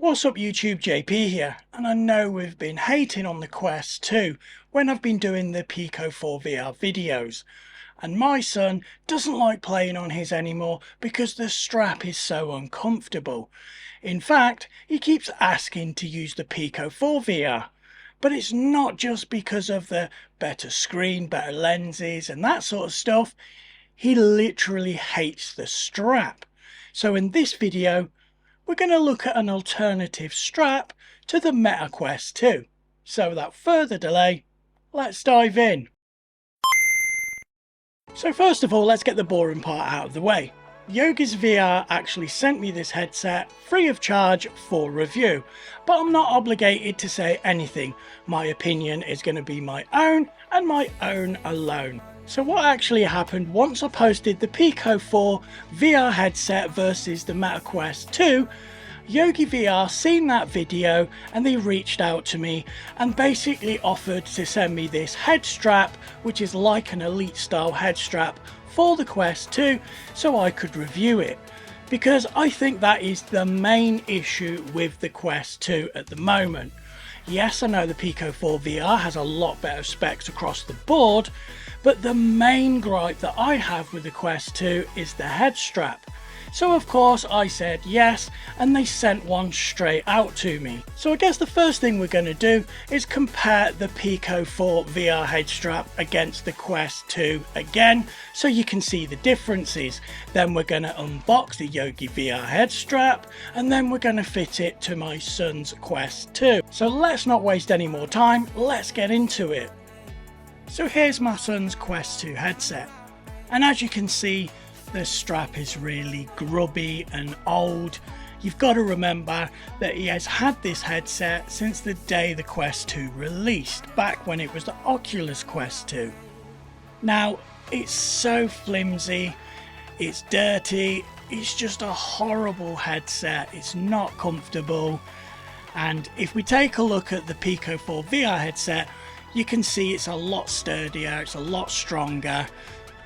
What's up YouTube, JP here, and I know we've been hating on the Quest 2 when I've been doing the Pico 4 VR videos, and my son doesn't like playing on his anymore because the strap is so uncomfortable. In fact, he keeps asking to use the Pico 4 VR, but it's not just because of the better screen, better lenses and that sort of stuff. He literally hates the strap. So in this video, we're going to look at an alternative strap to the Meta Quest 2. So without further delay, let's dive in. So first of all, let's get the boring part out of the way. Yogi's VR actually sent me this headset free of charge for review, but I'm not obligated to say anything. My opinion is going to be my own and my own alone. So what actually happened once I posted the Pico 4 VR headset versus the Meta Quest 2, Yogi VR seen that video and they reached out to me and basically offered to send me this head strap, which is like an Elite style head strap for the Quest 2, so I could review it. Because I think that is the main issue with the Quest 2 at the moment. Yes, I know the Pico 4 VR has a lot better specs across the board, but the main gripe that I have with the Quest 2 is the head strap. So of course I said yes, and they sent one straight out to me. So I guess the first thing we're going to do is compare the Pico 4 VR head strap against the Quest 2 again, so you can see the differences. Then we're going to unbox the Yogi VR head strap, and then we're going to fit it to my son's Quest 2. So let's not waste any more time, let's get into it. So here's my son's Quest 2 headset, and as you can see, the strap is really grubby and old. You've got to remember that he has had this headset since the day the Quest 2 released, back when it was the Oculus Quest 2. Now, it's so flimsy, it's dirty, it's just a horrible headset, it's not comfortable. And if we take a look at the Pico 4 VR headset, you can see it's a lot sturdier, it's a lot stronger.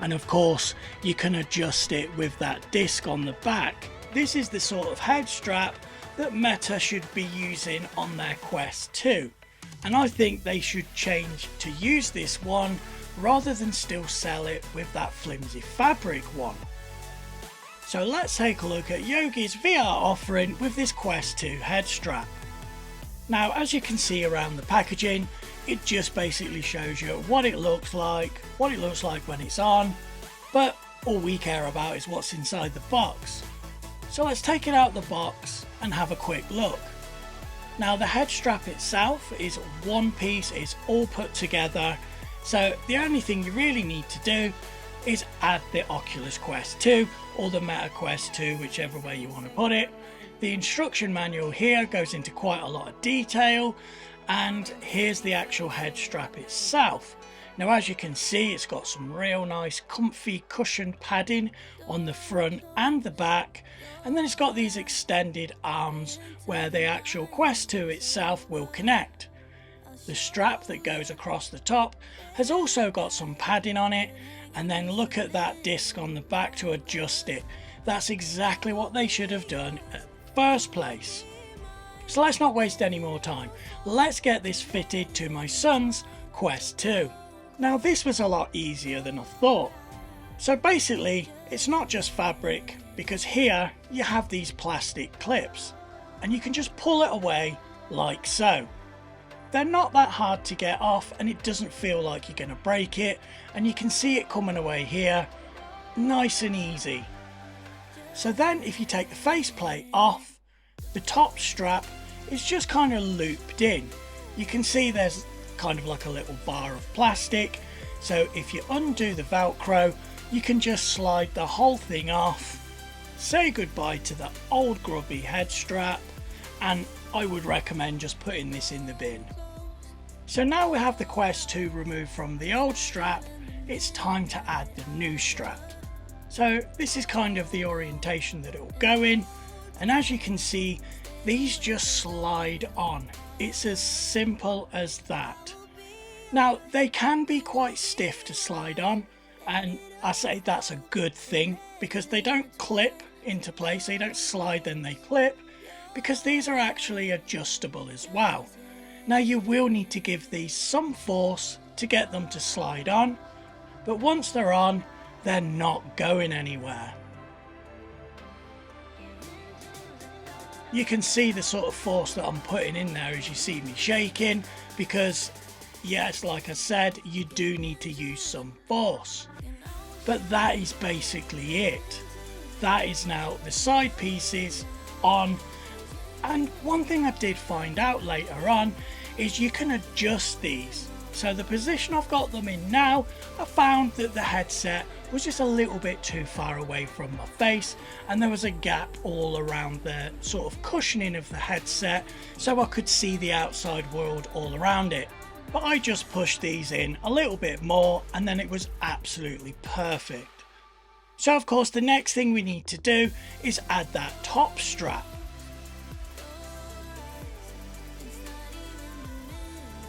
And of course you can adjust it with that disc on the back. This is the sort of head strap that Meta should be using on their Quest 2, and I think they should change to use this one rather than still sell it with that flimsy fabric one. So let's take a look at Yogi's VR offering with this Quest 2 head strap. Now, as you can see around the packaging, it just basically shows you what it looks like when it's on, but all we care about is what's inside the box. So let's take it out the box and have a quick look. Now, the head strap itself is one piece, it's all put together, so the only thing you really need to do is add the Oculus Quest 2 or the Meta Quest 2, whichever way you want to put it. The instruction manual here goes into quite a lot of detail, and here's the actual head strap itself. Now, as you can see, it's got some real nice comfy cushioned padding on the front and the back, and then it's got these extended arms where the actual Quest 2 itself will connect. The strap that goes across the top has also got some padding on it, and then look at that disc on the back to adjust it. That's exactly what they should have done at the first place. So let's not waste any more time. Let's get this fitted to my son's Quest 2. Now, this was a lot easier than I thought. So basically, it's not just fabric, because here you have these plastic clips and you can just pull it away like so. They're not that hard to get off, and it doesn't feel like you're going to break it, and you can see it coming away here, nice and easy. So then if you take the faceplate off, the top strap is just kind of looped in. You can see there's kind of like a little bar of plastic, so if you undo the Velcro, you can just slide the whole thing off, say goodbye to the old grubby head strap, and I would recommend just putting this in the bin. So now we have the Quest 2 removed from the old strap, it's time to add the new strap. So this is kind of the orientation that it will go in, and as you can see, these just slide on. It's as simple as that. Now, they can be quite stiff to slide on, and I say that's a good thing because they don't clip into place, they don't slide then they clip. because these are actually adjustable as well. Now you will need to give these some force to get them to slide on, but once they're on, they're not going anywhere. You can see the sort of force that I'm putting in there as you see me shaking, because yes, like I said, you do need to use some force. But that is basically it. That is now the side pieces on. And one thing I did find out later on is you can adjust these. So the position I've got them in now, I found that the headset was just a little bit too far away from my face, and there was a gap all around the sort of cushioning of the headset, so I could see the outside world all around it. But I just pushed these in a little bit more, and then it was absolutely perfect. So of course the next thing we need to do is add that top strap.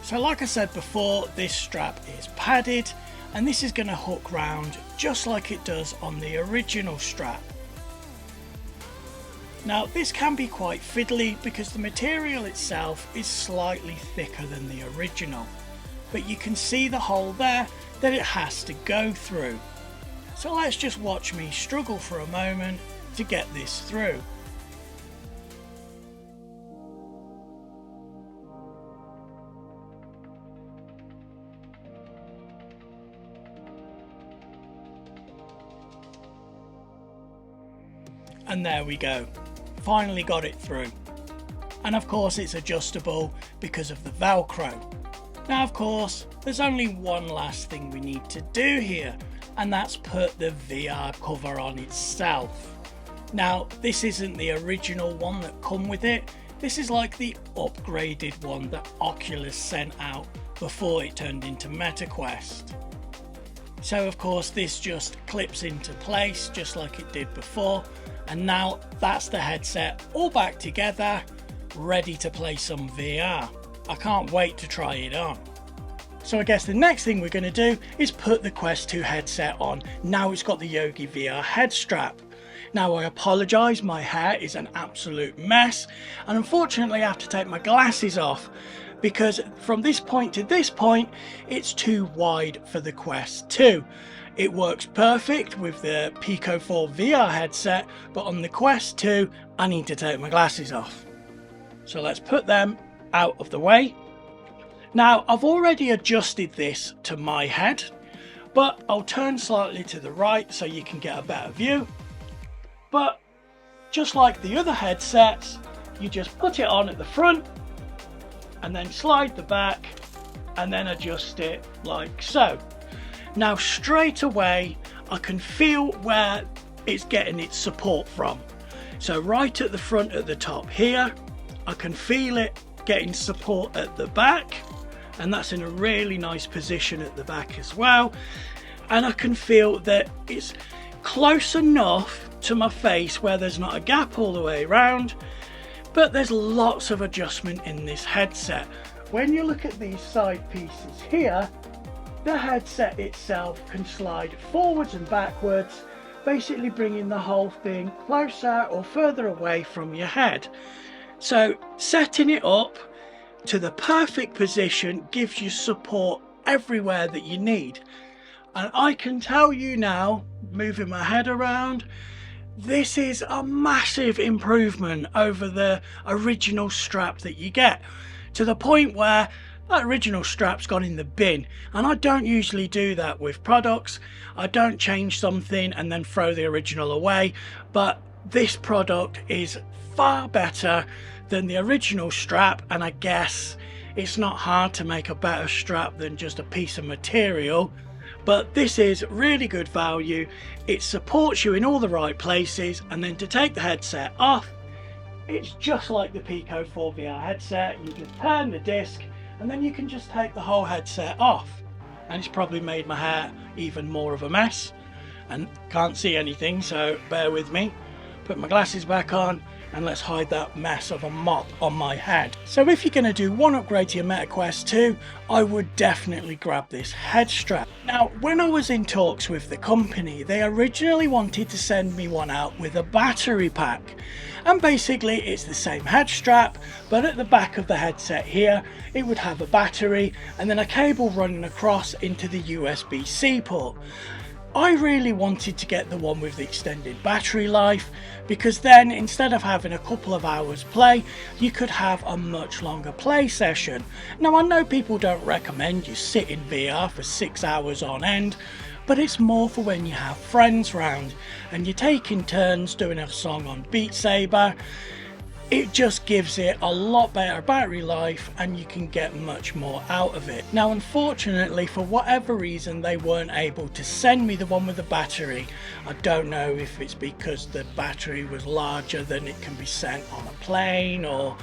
So like I said before, this strap is padded, and this is going to hook round just like it does on the original strap. Now this can be quite fiddly because the material itself is slightly thicker than the original, but you can see the hole there that it has to go through. So let's just watch me struggle for a moment to get this through. And there we go, finally got it through. And of course it's adjustable because of the Velcro. Now of course there's only one last thing we need to do here, and that's put the VR cover on itself. Now this isn't the original one that come with it, this is like the upgraded one that Oculus sent out before it turned into MetaQuest. So of course this just clips into place just like it did before, and now that's the headset all back together, ready to play some VR. I can't wait to try it on. So I guess the next thing we're going to do is put the Quest 2 headset on. Now it's got the Yogi VR head strap. Now I apologise, my hair is an absolute mess, and unfortunately I have to take my glasses off because from this point to this point it's too wide for the Quest 2. It works perfect with the Pico 4 VR headset, but on the Quest 2 I need to take my glasses off. So let's put them out of the way. Now I've already adjusted this to my head, but I'll turn slightly to the right so you can get a better view. But just like the other headsets, you just put it on at the front and then slide the back and then adjust it like so. Now straight away I can feel where it's getting its support from. So right at the front at the top here, I can feel it getting support at the back, and that's in a really nice position at the back as well. And I can feel that it's close enough to my face where there's not a gap all the way around, but there's lots of adjustment in this headset. When you look at these side pieces here, the headset itself can slide forwards and backwards, basically bringing the whole thing closer or further away from your head. So setting it up to the perfect position gives you support everywhere that you need. And I can tell you now, moving my head around, this is a massive improvement over the original strap that you get, to the point where that original strap's gone in the bin, and I don't usually do that with products. I don't change something and then throw the original away, but this product is far better than the original strap, and I guess it's not hard to make a better strap than just a piece of material. But this is really good value. It supports you in all the right places, and then to take the headset off, it's just like the Pico 4 VR headset. You just turn the disc and then you can just take the whole headset off. And it's probably made my hair even more of a mess and can't see anything, so bear with me. Put my glasses back on And let's hide that mess of a mop on my head. So if you're going to do one upgrade to your MetaQuest 2, I would definitely grab this head strap. Now, when I was in talks with the company, they originally wanted to send me one out with a battery pack. And basically it's the same head strap, but at the back of the headset here, it would have a battery and then a cable running across into the USB-C port. I really wanted to get the one with the extended battery life, because then instead of having a couple of hours play, you could have a much longer play session. Now I know people don't recommend you sit in VR for 6 hours on end, but it's more for when you have friends round and you're taking turns doing a song on Beat Saber. It just gives it a lot better battery life and you can get much more out of it. Now unfortunately, for whatever reason, they weren't able to send me the one with the battery. I don't know if it's because the battery was larger than it can be sent on a plane, or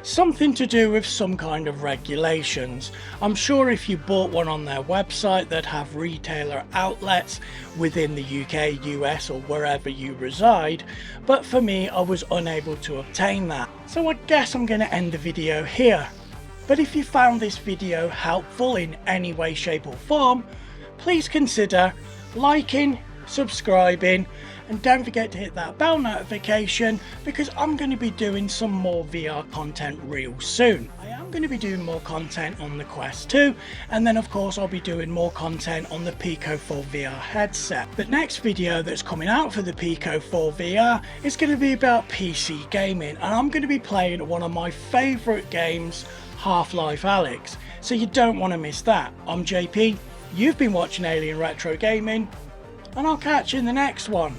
something to do with some kind of regulations. I'm sure if you bought one on their website, they'd have retailer outlets within the UK, US or wherever you reside, but for me I was unable to obtain that. So I guess I'm going to end the video here. But if you found this video helpful in any way, shape or form, please consider liking, subscribing, and don't forget to hit that bell notification, because I'm going to be doing some more VR content real soon. I am going to be doing more content on the Quest 2, and then of course I'll be doing more content on the Pico 4 VR headset. The next video that's coming out for the Pico 4 VR is going to be about PC gaming, and I'm going to be playing one of my favourite games, Half-Life Alyx, so you don't want to miss that. I'm JP, you've been watching Alien Retro Gaming, and I'll catch you in the next one.